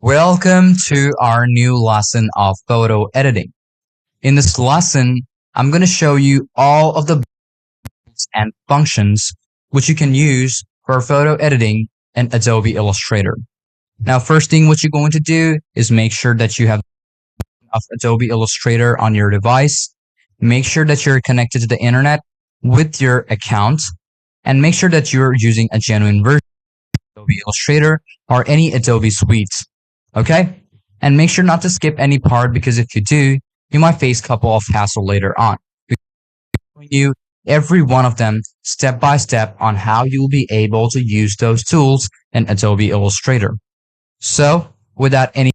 Welcome to our new lesson of photo editing. In this lesson, I'm going to show you all of the buttons and functions which you can use for photo editing in Adobe Illustrator. Now, first thing what you're going to do is make sure that you have Adobe Illustrator on your device. Make sure that you're connected to the internet with your account and make sure that you're using a genuine version of Adobe Illustrator or any Adobe suite. Okay? And make sure not to skip any part because if you do, you might face a couple of hassle later on. Showing you every one of them step by step on how you'll be able to use those tools in Adobe Illustrator. So, without any,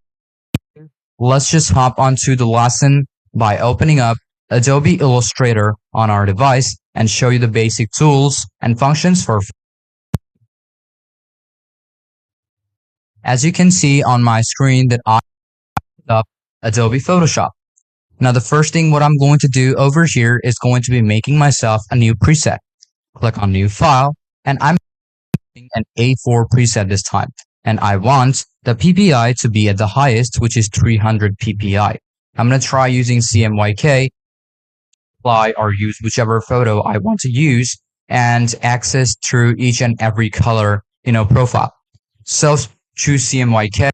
let's just hop onto the lesson by opening up Adobe Illustrator on our device and show you the basic tools and functions for. As you can see on my screen that I opened up Adobe Photoshop. Now the first thing what I'm going to do over here is going to be making myself a new preset. Click on New File and I'm using an A4 preset this time. And I want the PPI to be at the highest, which is 300 PPI. I'm going to try using CMYK, apply or use whichever photo I want to use and access through each and every color, profile. So choose CMYK.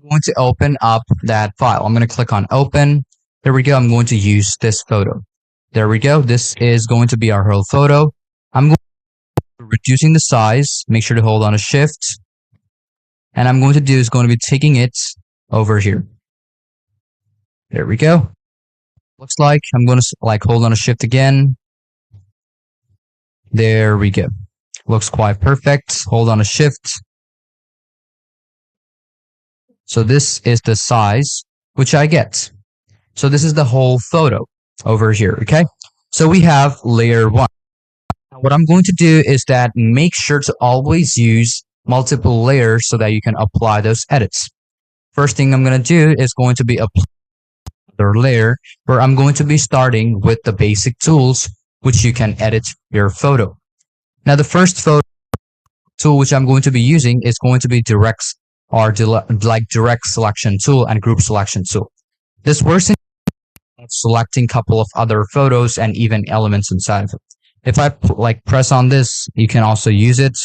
I'm going to open up that file. I'm going to click on Open. There we go. I'm going to use this photo. There we go. This is going to be our whole photo. I'm going to reducing the size. Make sure to hold on a Shift. And I'm going to do is going to be taking it over here. There we go. Looks like I'm going to hold on a Shift again. There we go. Looks quite perfect. Hold on a Shift. So this is the size which I get. So this is the whole photo over here, okay? So we have layer 1. Now what I'm going to do is that make sure to always use multiple layers so that you can apply those edits. First thing I'm going to do is going to be apply another layer where I'm going to be starting with the basic tools which you can edit your photo. Now the first photo tool which I'm going to be using is going to be direct selection tool and group selection tool. This works in selecting a couple of other photos and even elements inside of it. If I press on this, you can also use it.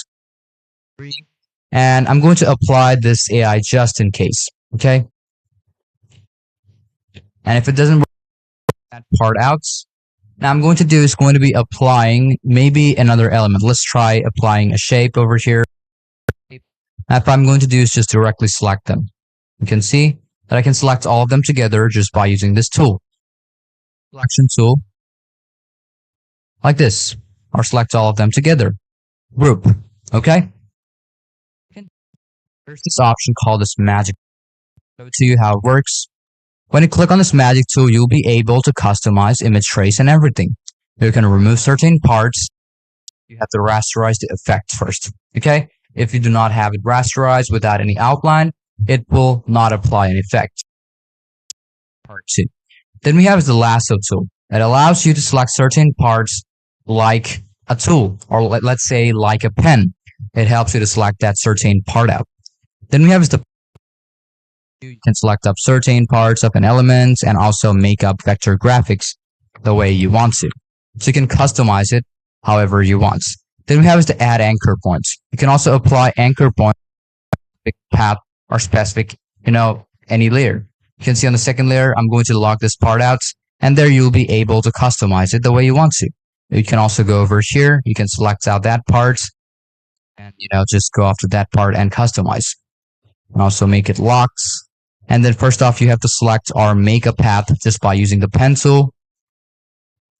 And I'm going to apply this AI just in case, okay? And if it doesn't work, that part out. Now I'm going to do is going to be applying maybe another element. Let's try applying a shape over here. If I'm going to do is just directly select them. You can see that I can select all of them together just by using this tool. Selection tool. Like this. Or select all of them together. Group. Okay? There's this option called this magic. I'll show it to you how it works. When you click on this magic tool, you'll be able to customize image trace and everything. You can remove certain parts. You have to rasterize the effect first. Okay? If you do not have it rasterized without any outline, it will not apply an effect. Part 2. Then we have the lasso tool. It allows you to select certain parts like a tool, or let's say like a pen. It helps you to select that certain part out. Then we have you can select up certain parts of an element and also make up vector graphics the way you want to. So you can customize it however you want. Then we have the add anchor points. You can also apply anchor points, path or specific, any layer. You can see on the second layer, I'm going to lock this part out and there you'll be able to customize it the way you want to. You can also go over here. You can select out that part and, just go after that part and customize. And also make it locked. And then first off, you have to select or make a path just by using the pen tool.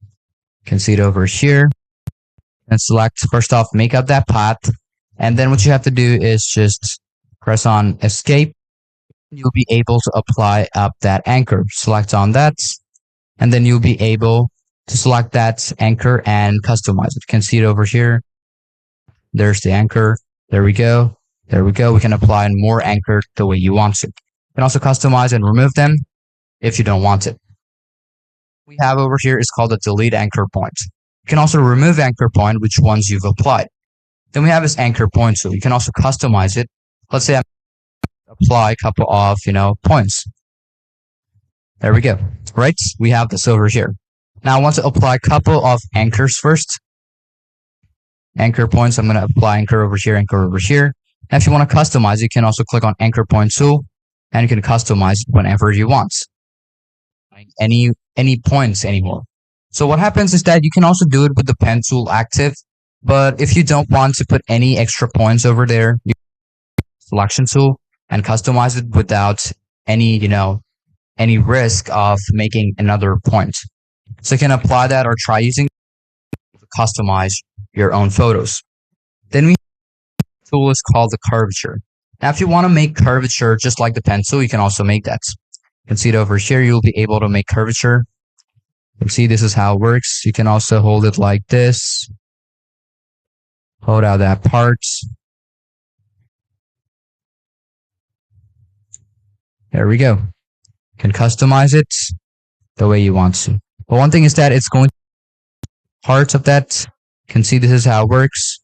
You can see it over here. And select, first off, make up that path. And then what you have to do is just press on escape. You'll be able to apply up that anchor. Select on that. And then you'll be able to select that anchor and customize it. You can see it over here. There's the anchor. There we go. There we go. We can apply more anchor the way you want to. You can also customize and remove them if you don't want it. What we have over here is called a delete anchor point. You can also remove anchor point, which ones you've applied. Then we have this anchor point tool. You can also customize it. Let's say I'm apply a couple of, points. There we go. Right? We have this over here. Now I want to apply a couple of anchors first. Anchor points. I'm going to apply anchor over here, anchor over here. And if you want to customize, you can also click on anchor point tool and you can customize whenever you want. Any points anymore. So what happens is that you can also do it with the pen tool active, but if you don't want to put any extra points over there, you can selection tool and customize it without any, any risk of making another point. So you can apply that or try using it to customize your own photos. Then we have a tool is called the curvature. Now if you want to make curvature just like the pen tool, you can also make that. You can see it over here. You'll be able to make curvature. You can see this is how it works. You can also hold it like this. Hold out that part. There we go. You can customize it the way you want to. But one thing is that it's going to parts of that. You can see this is how it works.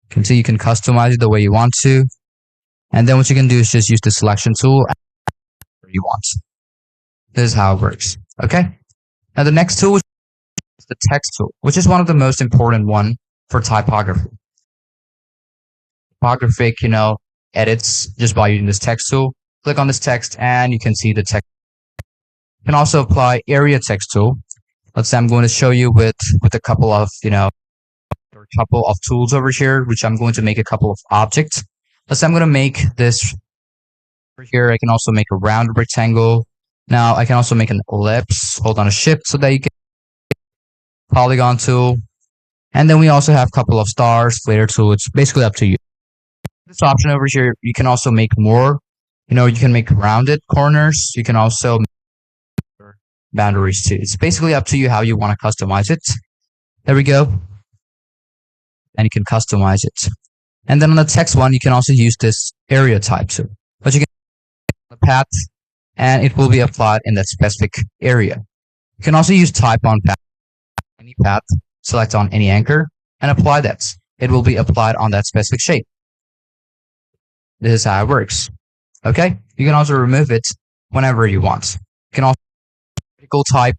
You can see you can customize it the way you want to. And then what you can do is just use the selection tool you want. This is how it works. Okay. Now the next tool is the text tool, which is one of the most important one for typography. Typographic, edits just by using this text tool. Click on this text and you can see the text. You can also apply area text tool. Let's say I'm going to show you with a couple of, tools over here, which I'm going to make a couple of objects. Let's say I'm going to make this over here. I can also make a round rectangle. Now I can also make an ellipse. Hold on a shift so that you can polygon tool. And then we also have a couple of stars, fader tool. It's basically up to you. This option over here, you can also make more. You can make rounded corners. You can also make boundaries too. It's basically up to you how you want to customize it. There we go. And you can customize it. And then on the text one, you can also use this area type too. But you can the path and it will be applied in that specific area. You can also use type on path. Any path, select on any anchor and apply that. It will be applied on that specific shape. This is how it works. Okay. You can also remove it whenever you want. You can also vertical type,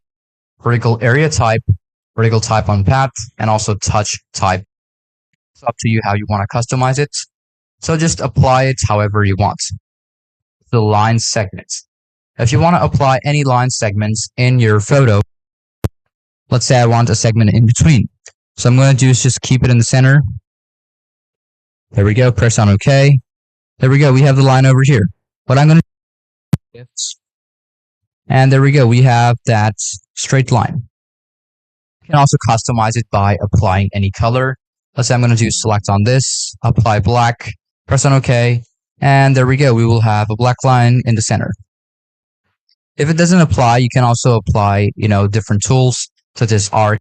vertical area type, vertical type on path, and also touch type. It's up to you how you want to customize it. So just apply it however you want. The line segments. If you want to apply any line segments in your photo, let's say I want a segment in between. So I'm going to do is just keep it in the center. There we go. Press on OK. There we go. We have the line over here. What I'm going to do, and there we go. We have that straight line. You can also customize it by applying any color. Let's say I'm going to do select on this, apply black, press on OK, and there we go. We will have a black line in the center. If it doesn't apply, you can also apply, different tools such as art.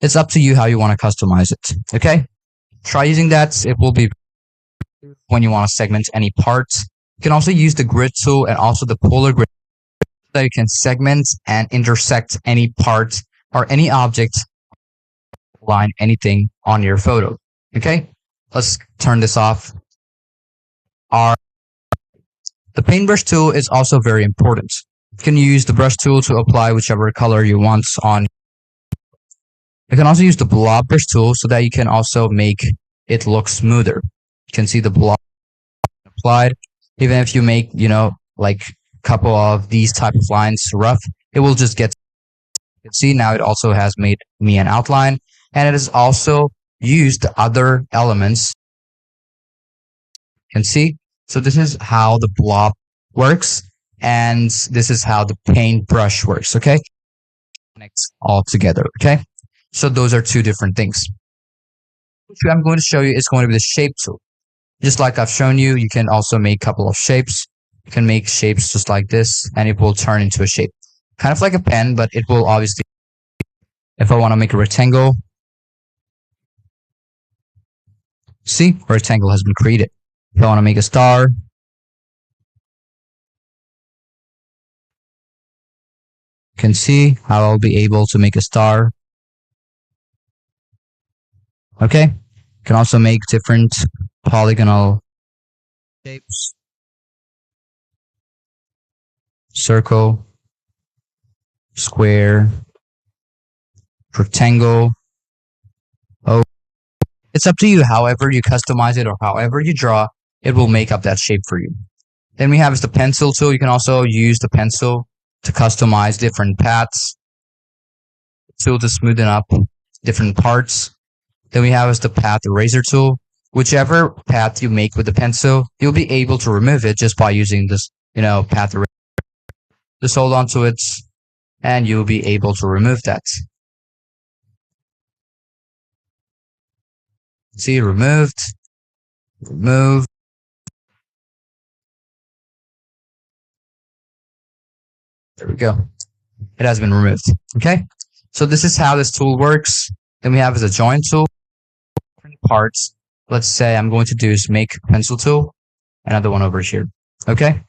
It's up to you how you want to customize it. Okay. Try using that. It will be when you want to segment any parts. You can also use the grid tool and also the polar grid so that you can segment and intersect any part or any object, line, anything on your photo. Okay. Let's turn this off. The paintbrush tool is also very important. You can use the brush tool to apply whichever color you want on. You can also use the blob brush tool so that you can also make it look smoother. You can see the blob applied. Even if you make, like a couple of these type of lines rough, it will just get. You can see now it also has made me an outline, and it has also used the other elements. You can see. So this is how the blob works, and this is how the paintbrush works. Okay, connects all together. Okay, so those are two different things. What I'm going to show you is going to be the shape tool. Just like I've shown you, you can also make a couple of shapes. You can make shapes just like this, and it will turn into a shape, kind of like a pen, but it will obviously. If I want to make a rectangle, see, a rectangle has been created. If I want to make a star, you can see how I'll be able to make a star. Okay, you can also make different polygonal shapes. Circle, square, rectangle. Oh, it's up to you. However you customize it or however you draw, it will make up that shape for you. Then we have is the pencil tool. You can also use the pencil to customize different paths. Tool to smoothen up different parts. Then we have is the path eraser tool. Whichever path you make with the pencil, you'll be able to remove it just by using this, path eraser. Just hold on to it and you'll be able to remove that. See, removed, remove. There we go. It has been removed. Okay. So this is how this tool works. Then we have is a join tool. Different parts. Let's say I'm going to do is make pencil tool. Another one over here. Okay.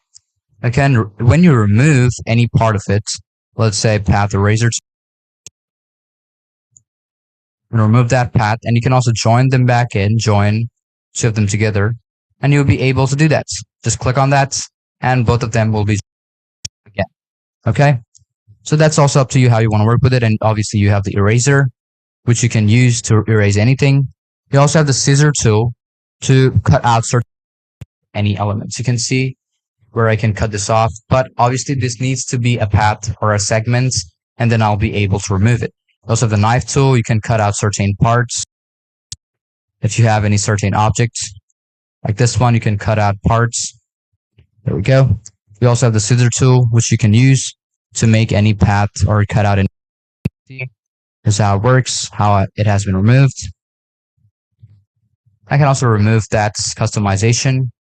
Again, when you remove any part of it, let's say path eraser, and remove that path, and you can also join them back in, join two of them together, and you'll be able to do that. Just click on that, and both of them will be again. Okay, so that's also up to you how you want to work with it, and obviously you have the eraser, which you can use to erase anything. You also have the scissor tool to cut out any elements. You can see where I can cut this off, but obviously this needs to be a path or a segment, and then I'll be able to remove it. Also the knife tool, you can cut out certain parts. If you have any certain object, like this one, you can cut out parts. There we go. We also have the scissor tool, which you can use to make any path or cut out any. Here's how it works, how it has been removed. I can also remove that customization,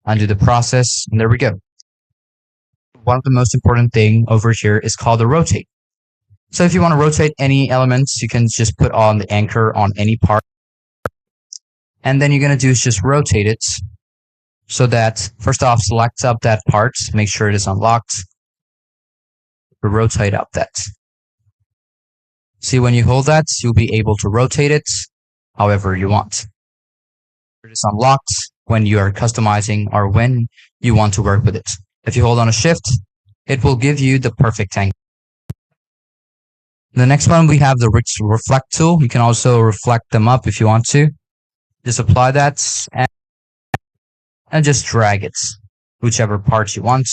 undo the process, and there we go. One of the most important thing over here is called the rotate. So if you want to rotate any elements, you can just put on the anchor on any part. And then you're going to do is just rotate it so that first off, select up that part, make sure it is unlocked. Rotate up that. See, when you hold that, you'll be able to rotate it however you want. It is unlocked when you are customizing or when you want to work with it. If you hold on a shift, it will give you the perfect angle. The next one, we have the reflect tool. You can also reflect them up if you want to. Just apply that and just drag it, whichever part you want.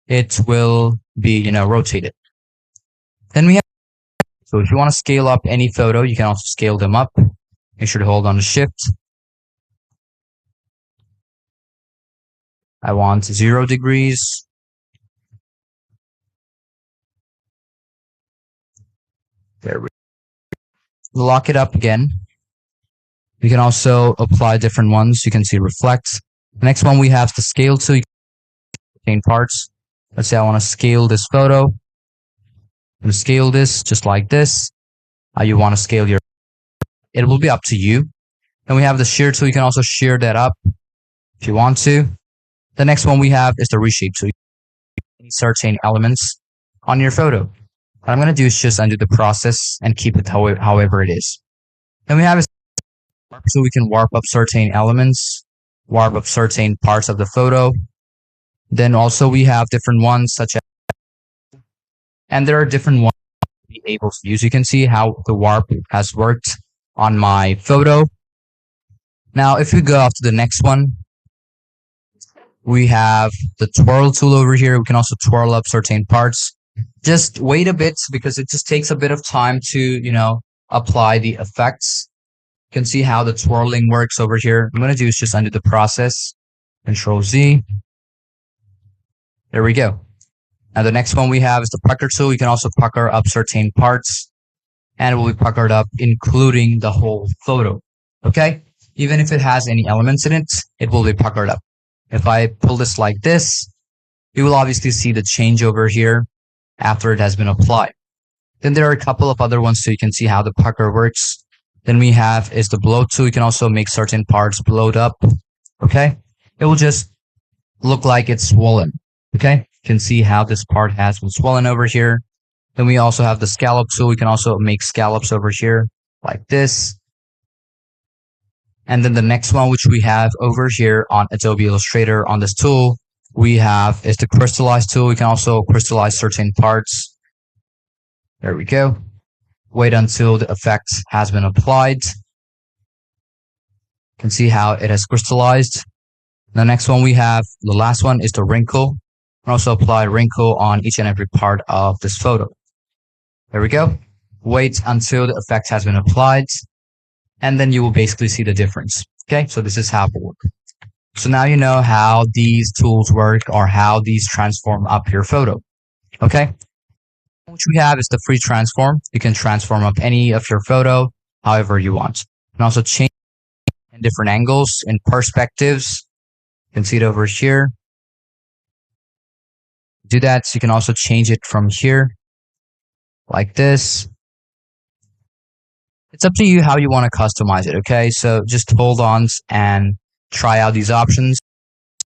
It will be, rotated. Then we have, so if you want to scale up any photo, you can also scale them up. Make sure to hold on the shift. I want 0 degrees. There we go. Lock it up again. You can also apply different ones. You can see reflect. The next one we have the scale tool. You can change parts. Let's say I want to scale this photo. I'm going to scale this just like this. How you want to scale your, it will be up to you. Then we have the shear tool. You can also shear that up if you want to. The next one we have is the reshape tool. Certain elements on your photo. What I'm going to do is just undo the process and keep it however it is. Then we have a warp, so we can warp up certain elements, warp up certain parts of the photo. Then also we have different ones such as, and there are different ones to be able to use. You can see how the warp has worked on my photo. Now, if we go off to the next one, we have the twirl tool over here. We can also twirl up certain parts. Just wait a bit because it just takes a bit of time to, apply the effects. You can see how the twirling works over here. I'm going to do is just undo the process. Control Z. There we go. Now the next one we have is the pucker tool. You can also pucker up certain parts and it will be puckered up including the whole photo. Okay? Even if it has any elements in it, it will be puckered up. If I pull this like this, you will obviously see the change over here after it has been applied. Then there are a couple of other ones so you can see how the pucker works. Then we have is the blow tool. You can also make certain parts blowed up. Okay? It will just look like it's swollen. Okay? You can see how this part has been swollen over here. Then we also have the scallop tool. We can also make scallops over here like this. And then the next one, which we have over here on Adobe Illustrator on this tool, we have is the crystallize tool. We can also crystallize certain parts. There we go. Wait until the effect has been applied. You can see how it has crystallized. The next one we have, the last one is the wrinkle. And also apply wrinkle on each and every part of this photo. There we go. Wait until the effect has been applied, and then you will basically see the difference. Okay, so this is how it works. So now you know how these tools work or how these transform up your photo. Okay, which we have is the free transform. You can transform up any of your photo however you want. You can also change in different angles and perspectives. You can see it over here. Do that. So you can also change it from here like this. It's up to you how you want to customize it, okay? So just hold on and try out these options.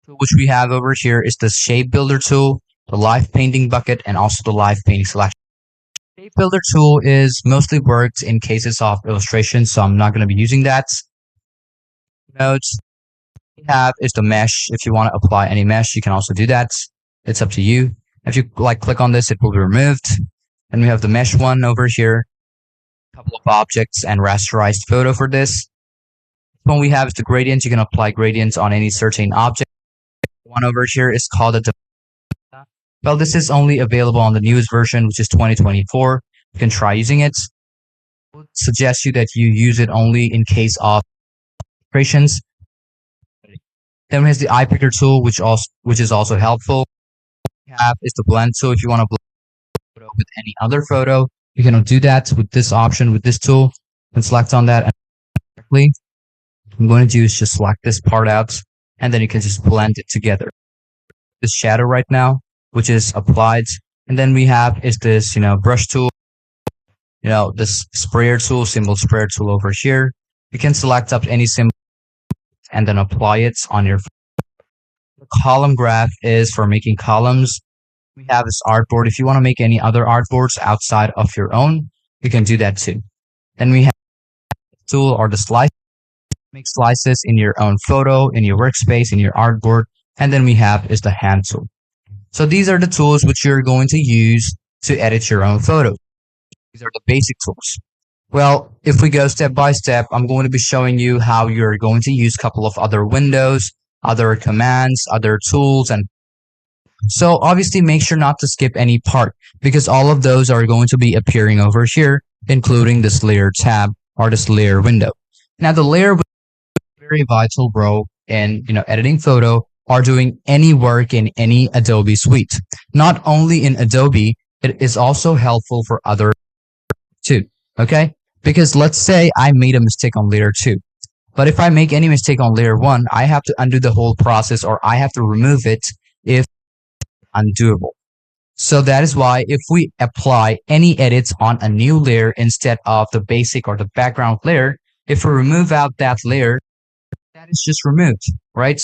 Which we have over here is the shape builder tool, the live painting bucket, and also the live painting selection. Shape builder tool is mostly worked in cases of illustration, so I'm not going to be using that. Notes we have is the mesh. If you want to apply any mesh, you can also do that. It's up to you. If you click on this, it will be removed. And we have the mesh one over here. Couple of objects and rasterized photo for this. One we have is the gradient. You can apply gradients on any certain object. One over here is called a well, this is only available on the newest version, which is 2024. You can try using it. I would suggest you that you use it only in case of illustrations. Then we have the eye picker tool, which is also helpful. We have is the blend tool. If you want to blend a photo with any other photo, you can do that with this option, with this tool, and select on that. And I'm going to do is just select this part out, and then you can just blend it together. This shadow right now, which is applied, and then we have is this, brush tool, this sprayer tool, symbol sprayer tool over here. You can select up any symbol and then apply it on your. The column graph is for making columns. We have this artboard. If you want to make any other artboards outside of your own, you can do that too. Then we have the tool or the slice. Make slices in your own photo, in your workspace, in your artboard. And then we have is the hand tool. So these are the tools which you're going to use to edit your own photo. These are the basic tools. Well, if we go step by step, I'm going to be showing you how you're going to use a couple of other windows, other commands, other tools, and so obviously make sure not to skip any part because all of those are going to be appearing over here, including this layer tab or this layer window. Now the layer window is a very vital role in editing photo or doing any work in any Adobe suite. Not only in Adobe, it is also helpful for other too. Okay? Because let's say I made a mistake on layer 2. But if I make any mistake on layer 1, I have to undo the whole process or I have to remove it if undoable. So that is why if we apply any edits on a new layer instead of the basic or the background layer, if we remove out that layer, that is just removed, right?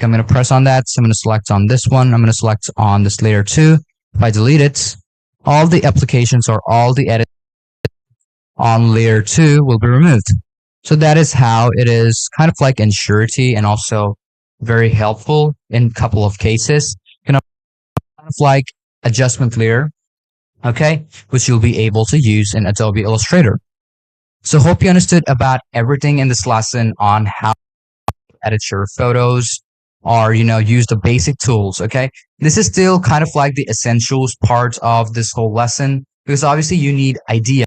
I'm going to press on that. So I'm going to select on this one. I'm going to select on this layer 2. If I delete it, all the applications or all the edits on layer 2 will be removed. So that is how it is kind of like in surety and also very helpful in a couple of cases. Kind of like adjustment layer, okay, which you'll be able to use in Adobe Illustrator. So hope you understood about everything in this lesson on how to edit your photos or, use the basic tools, okay? This is still kind of like the essentials part of this whole lesson because obviously you need idea,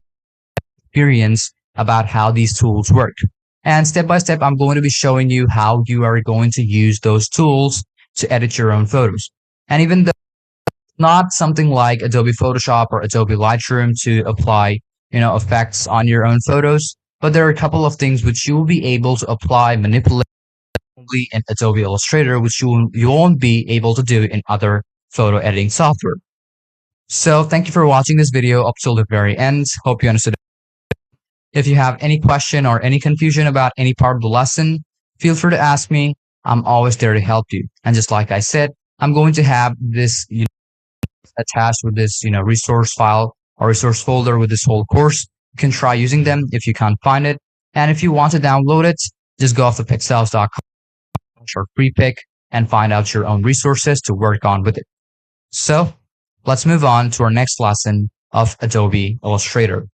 experience about how these tools work. And step by step, I'm going to be showing you how you are going to use those tools to edit your own photos. And even though not something like Adobe Photoshop or Adobe Lightroom to apply, effects on your own photos, but there are a couple of things which you will be able to apply, manipulate only in Adobe Illustrator, which you won't be able to do in other photo editing software. So thank you for watching this video up till the very end. Hope you understood. If you have any question or any confusion about any part of the lesson, feel free to ask me. I'm always there to help you. And just like I said, I'm going to have this attached with this, resource file or resource folder with this whole course. You can try using them if you can't find it. And if you want to download it, Just go off to pixels.com or free pick and find out your own resources to work on with it. So let's move on to our next lesson of Adobe Illustrator.